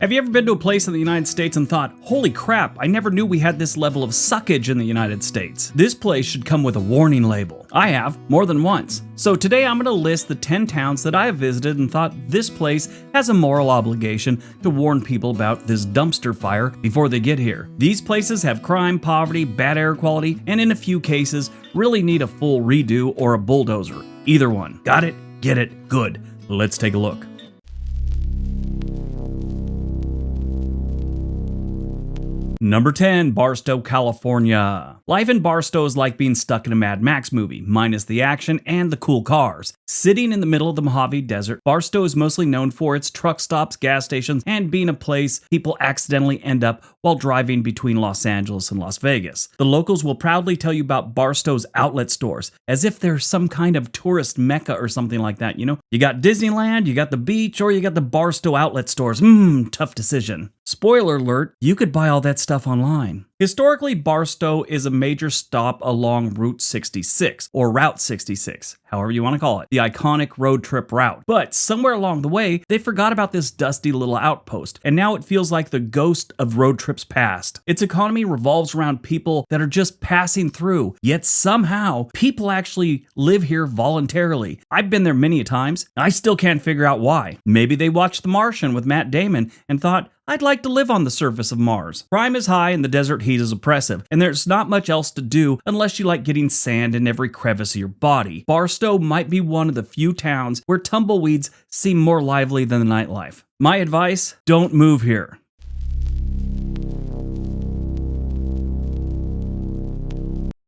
Have you ever been to a place in the United States and thought, holy crap, I never knew we had this level of suckage in the United States? This place should come with a warning label. I have, more than once. So today I'm going to list the 10 towns that I have visited and thought this place has a moral obligation to warn people about this dumpster fire before they get here. These places have crime, poverty, bad air quality, and in a few cases, really need a full redo or a bulldozer. Either one. Got it? Get it? Good. Let's take a look. Number 10, Barstow, California. Life in Barstow is like being stuck in a Mad Max movie, minus the action and the cool cars. Sitting in the middle of the Mojave Desert, Barstow is mostly known for its truck stops, gas stations, and being a place people accidentally end up while driving between Los Angeles and Las Vegas. The locals will proudly tell you about Barstow's outlet stores, as if they're some kind of tourist mecca or something like that, you know? You got Disneyland, you got the beach, or you got the Barstow outlet stores. Tough decision. Spoiler alert, you could buy all that stuff online. Historically, Barstow is a major stop along Route 66, or Route 66, however you want to call it, the iconic road trip route. But somewhere along the way, they forgot about this dusty little outpost, and now it feels like the ghost of road trips past. Its economy revolves around people that are just passing through, yet somehow, people actually live here voluntarily. I've been there many times, and I still can't figure out why. Maybe they watched The Martian with Matt Damon and thought, I'd like to live on the surface of Mars. Crime is high and the desert heat is oppressive, and there's not much else to do unless you like getting sand in every crevice of your body. Barstow might be one of the few towns where tumbleweeds seem more lively than the nightlife. My advice, don't move here.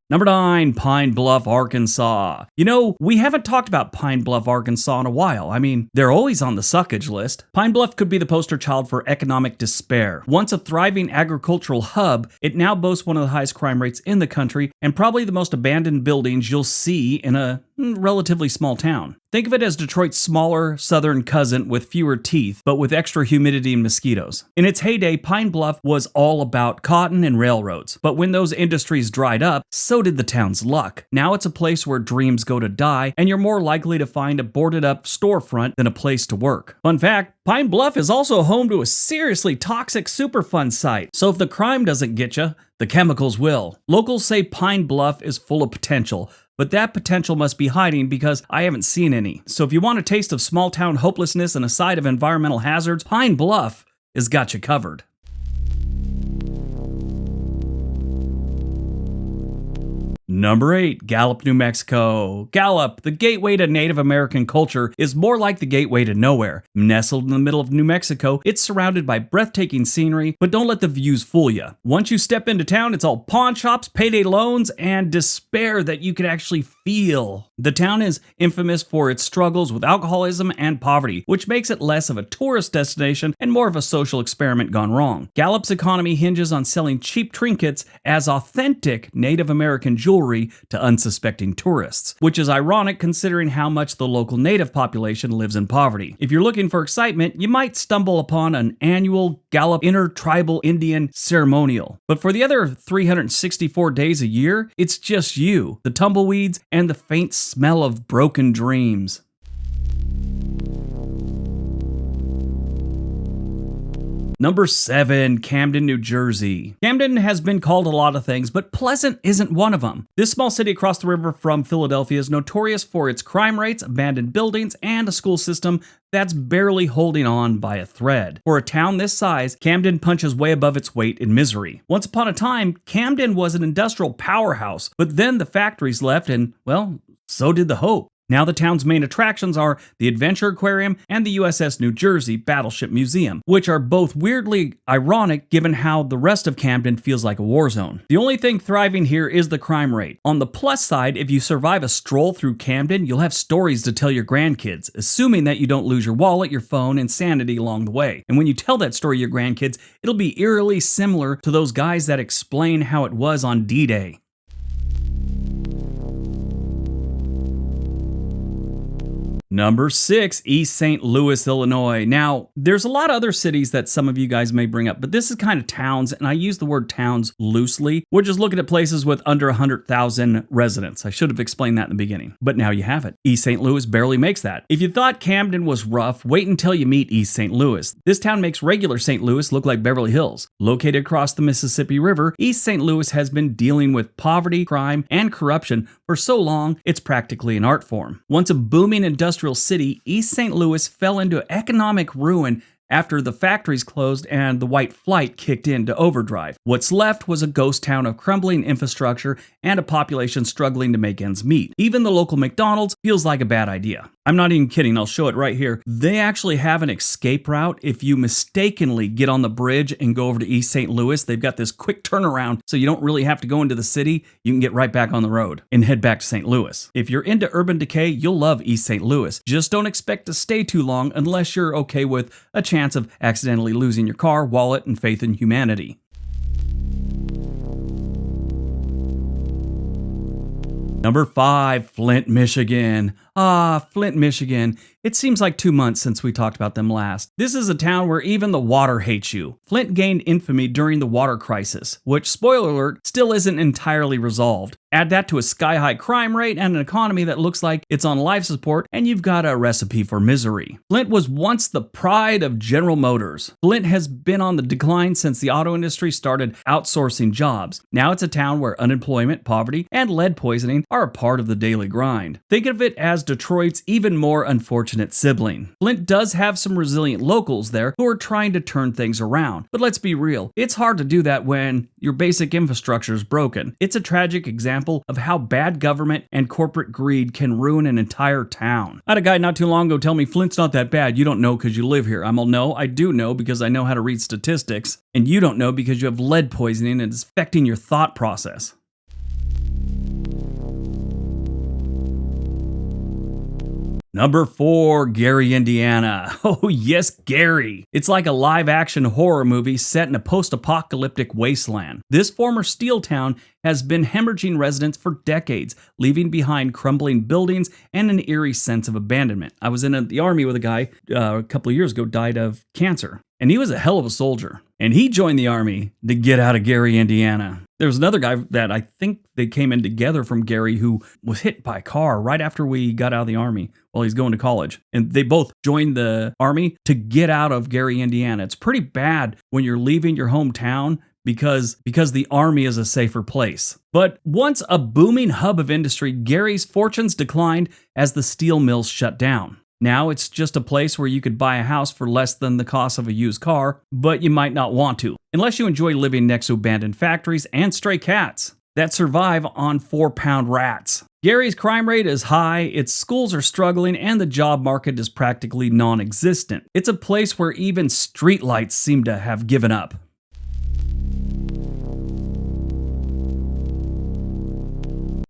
Number 9, Pine Bluff, Arkansas. You know, we haven't talked about Pine Bluff, Arkansas in a while. I mean, they're always on the suckage list. Pine Bluff could be the poster child for economic despair. Once a thriving agricultural hub, it now boasts one of the highest crime rates in the country and probably the most abandoned buildings you'll see in a relatively small town. Think of it as Detroit's smaller southern cousin with fewer teeth, but with extra humidity and mosquitoes. In its heyday, Pine Bluff was all about cotton and railroads. But when those industries dried up, so did the town's luck. Now it's a place where dreams go to die, and you're more likely to find a boarded up storefront than a place to work. Fun fact, Pine Bluff is also home to a seriously toxic Superfund site. So if the crime doesn't get you, the chemicals will. Locals say Pine Bluff is full of potential, but that potential must be hiding because I haven't seen any. So if you want a taste of small town hopelessness and a side of environmental hazards, Pine Bluff has got you covered. Number 8, Gallup, New Mexico. Gallup, the gateway to Native American culture, is more like the gateway to nowhere. Nestled in the middle of New Mexico, it's surrounded by breathtaking scenery, but don't let the views fool you. Once you step into town, it's all pawn shops, payday loans, and despair that you can actually feel. The town is infamous for its struggles with alcoholism and poverty, which makes it less of a tourist destination and more of a social experiment gone wrong. Gallup's economy hinges on selling cheap trinkets as authentic Native American jewelry to unsuspecting tourists, which is ironic considering how much the local native population lives in poverty. If you're looking for excitement, you might stumble upon an annual Gallup intertribal Indian ceremonial. But for the other 364 days a year, it's just you, the tumbleweeds, and the faint smell of broken dreams. Number 7, Camden, New Jersey. Camden has been called a lot of things, but Pleasant isn't one of them. This small city across the river from Philadelphia is notorious for its crime rates, abandoned buildings, and a school system that's barely holding on by a thread. For a town this size, Camden punches way above its weight in misery. Once upon a time, Camden was an industrial powerhouse, but then the factories left and, well, so did the hope. Now the town's main attractions are the Adventure Aquarium and the USS New Jersey Battleship Museum, which are both weirdly ironic given how the rest of Camden feels like a war zone. The only thing thriving here is the crime rate. On the plus side, if you survive a stroll through Camden, you'll have stories to tell your grandkids, assuming that you don't lose your wallet, your phone, and sanity along the way. And when you tell that story to your grandkids, it'll be eerily similar to those guys that explain how it was on D-Day. Number 6, East St. Louis, Illinois. Now, there's a lot of other cities that some of you guys may bring up, but this is kind of towns, and I use the word towns loosely. We're just looking at places with under 100,000 residents. I should have explained that in the beginning, but now you have it. East St. Louis barely makes that. If you thought Camden was rough, wait until you meet East St. Louis. This town makes regular St. Louis look like Beverly Hills. Located across the Mississippi River, East St. Louis has been dealing with poverty, crime, and corruption for so long, it's practically an art form. Once a booming industrial city, East St. Louis fell into economic ruin after the factories closed and the white flight kicked into overdrive. What's left was a ghost town of crumbling infrastructure and a population struggling to make ends meet. Even the local McDonald's feels like a bad idea. I'm not even kidding, I'll show it right here. They actually have an escape route if you mistakenly get on the bridge and go over to East St. Louis. They've got this quick turnaround so you don't really have to go into the city. You can get right back on the road and head back to St. Louis. If you're into urban decay, you'll love East St. Louis. Just don't expect to stay too long unless you're okay with a chance of accidentally losing your car, wallet, and faith in humanity. Number 5, Flint, Michigan. Flint, Michigan. It seems like 2 months since we talked about them last. This is a town where even the water hates you. Flint gained infamy during the water crisis, which, spoiler alert, still isn't entirely resolved. Add that to a sky-high crime rate and an economy that looks like it's on life support, and you've got a recipe for misery. Flint was once the pride of General Motors. Flint has been on the decline since the auto industry started outsourcing jobs. Now it's a town where unemployment, poverty, and lead poisoning are a part of the daily grind. Think of it as Detroit's even more unfortunate sibling. Flint does have some resilient locals there who are trying to turn things around. But let's be real, it's hard to do that when your basic infrastructure is broken. It's a tragic example of how bad government and corporate greed can ruin an entire town. I had a guy not too long ago tell me Flint's not that bad. You don't know because you live here. I'm all, no, I do know because I know how to read statistics. And you don't know because you have lead poisoning and it's affecting your thought process. Number 4, Gary, Indiana. Oh yes, Gary. It's like a live-action horror movie set in a post-apocalyptic wasteland. This former steel town has been hemorrhaging residents for decades, leaving behind crumbling buildings and an eerie sense of abandonment. I was in the army with a guy a couple of years ago, died of cancer. And he was a hell of a soldier. And he joined the army to get out of Gary, Indiana. There was another guy that I think they came in together from Gary who was hit by a car right after we got out of the army while he's going to college. And they both joined the army to get out of Gary, Indiana. It's pretty bad when you're leaving your hometown because the army is a safer place. But once a booming hub of industry, Gary's fortunes declined as the steel mills shut down. Now it's just a place where you could buy a house for less than the cost of a used car, but you might not want to, unless you enjoy living next to abandoned factories and stray cats that survive on 4-pound rats. Gary's crime rate is high, its schools are struggling, and the job market is practically non-existent. It's a place where even streetlights seem to have given up.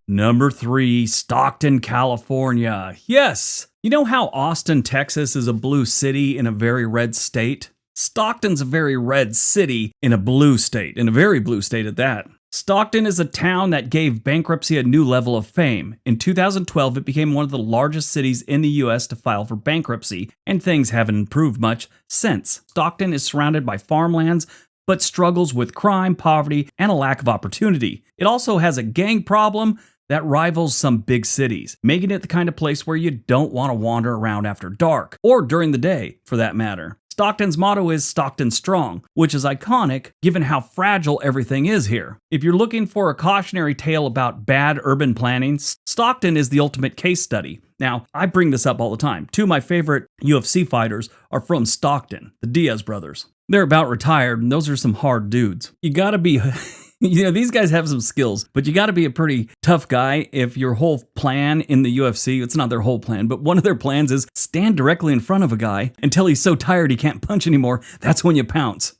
Number 3, Stockton, California. Yes! You know how Austin, Texas is a blue city in a very red state? Stockton's a very red city in a blue state, in a very blue state at that. Stockton is a town that gave bankruptcy a new level of fame. In 2012, it became one of the largest cities in the US to file for bankruptcy, and things haven't improved much since. Stockton is surrounded by farmlands, but struggles with crime, poverty, and a lack of opportunity. It also has a gang problem that rivals some big cities, making it the kind of place where you don't want to wander around after dark, or during the day, for that matter. Stockton's motto is Stockton Strong, which is iconic given how fragile everything is here. If you're looking for a cautionary tale about bad urban planning, Stockton is the ultimate case study. Now, I bring this up all the time. 2 of my favorite UFC fighters are from Stockton, the Diaz brothers. They're about retired, and those are some hard dudes. You gotta be... these guys have some skills, but you got to be a pretty tough guy if your whole plan in the UFC, it's not their whole plan, but one of their plans is stand directly in front of a guy until he's so tired he can't punch anymore. That's when you pounce.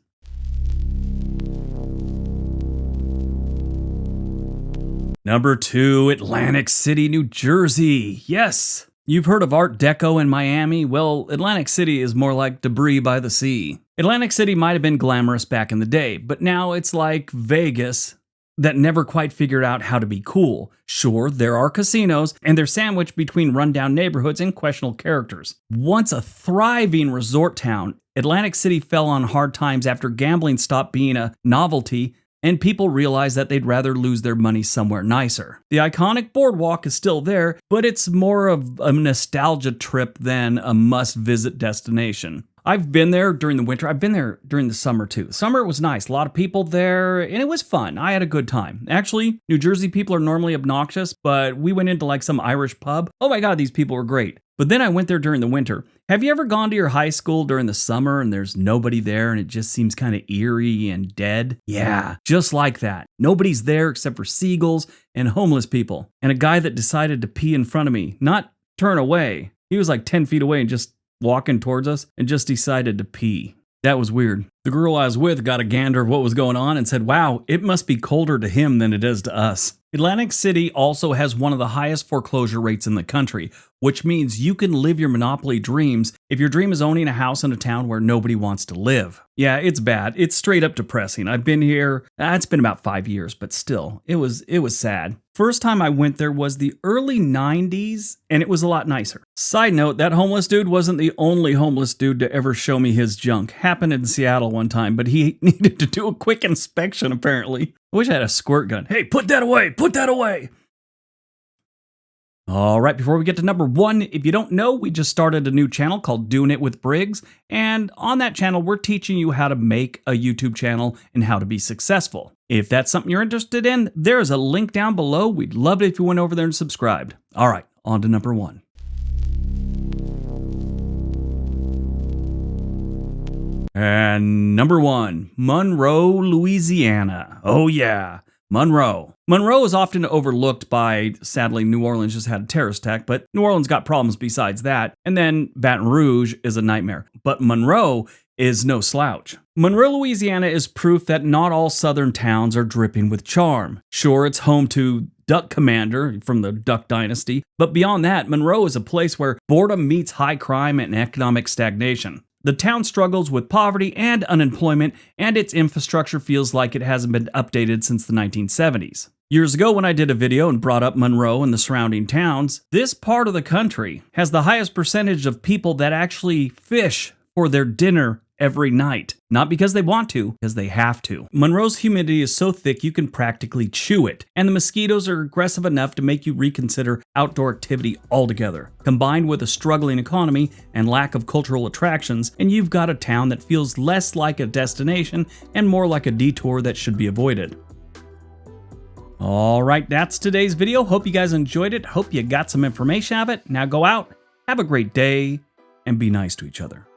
Number 2, Atlantic City, New Jersey. Yes! You've heard of Art Deco in Miami? Well, Atlantic City is more like debris by the sea. Atlantic City might have been glamorous back in the day, but now it's like Vegas that never quite figured out how to be cool. Sure, there are casinos, and they're sandwiched between rundown neighborhoods and questionable characters. Once a thriving resort town, Atlantic City fell on hard times after gambling stopped being a novelty and people realized that they'd rather lose their money somewhere nicer. The iconic boardwalk is still there, but it's more of a nostalgia trip than a must-visit destination. I've been there during the winter. I've been there during the summer too. Summer was nice. A lot of people there, and it was fun. I had a good time. Actually, New Jersey people are normally obnoxious, but we went into like some Irish pub. Oh my God, these people were great. But then I went there during the winter. Have you ever gone to your high school during the summer and there's nobody there and it just seems kind of eerie and dead? Yeah, just like that. Nobody's there except for seagulls and homeless people. And a guy that decided to pee in front of me, not turn away. He was like 10 feet away and just walking towards us and just decided to pee. That was weird. The girl I was with got a gander of what was going on and said, wow, it must be colder to him than it is to us. Atlantic City also has one of the highest foreclosure rates in the country, which means you can live your monopoly dreams if your dream is owning a house in a town where nobody wants to live. Yeah, it's bad. It's straight up depressing. I've been here, it's been about 5 years, but still, it was sad. First time I went there was the early 90s, and it was a lot nicer. Side note, that homeless dude wasn't the only homeless dude to ever show me his junk. Happened in Seattle one time, but he needed to do a quick inspection, apparently. I wish I had a squirt gun. Hey, put that away! Put that away! All right, before we get to number 1, if you don't know, we just started a new channel called Doing It with Briggs. And on that channel, we're teaching you how to make a YouTube channel and how to be successful. If that's something you're interested in, there's a link down below. We'd love it if you went over there and subscribed. All right, on to number 1. And number 1, Monroe, Louisiana. Oh yeah, Monroe. Monroe is often overlooked by, sadly, New Orleans just had a terrorist attack, but New Orleans got problems besides that. And then Baton Rouge is a nightmare. But Monroe is no slouch. Monroe, Louisiana is proof that not all southern towns are dripping with charm. Sure, it's home to Duck Commander from the Duck Dynasty, but beyond that, Monroe is a place where boredom meets high crime and economic stagnation. The town struggles with poverty and unemployment, and its infrastructure feels like it hasn't been updated since the 1970s. Years ago, when I did a video and brought up Monroe and the surrounding towns, this part of the country has the highest percentage of people that actually fish for their dinner every night. Not because they want to, because they have to. Monroe's humidity is so thick you can practically chew it, and the mosquitoes are aggressive enough to make you reconsider outdoor activity altogether. Combined with a struggling economy and lack of cultural attractions, and you've got a town that feels less like a destination and more like a detour that should be avoided. All right, that's today's video. Hope you guys enjoyed it. Hope you got some information out of it. Now go out, have a great day, and be nice to each other.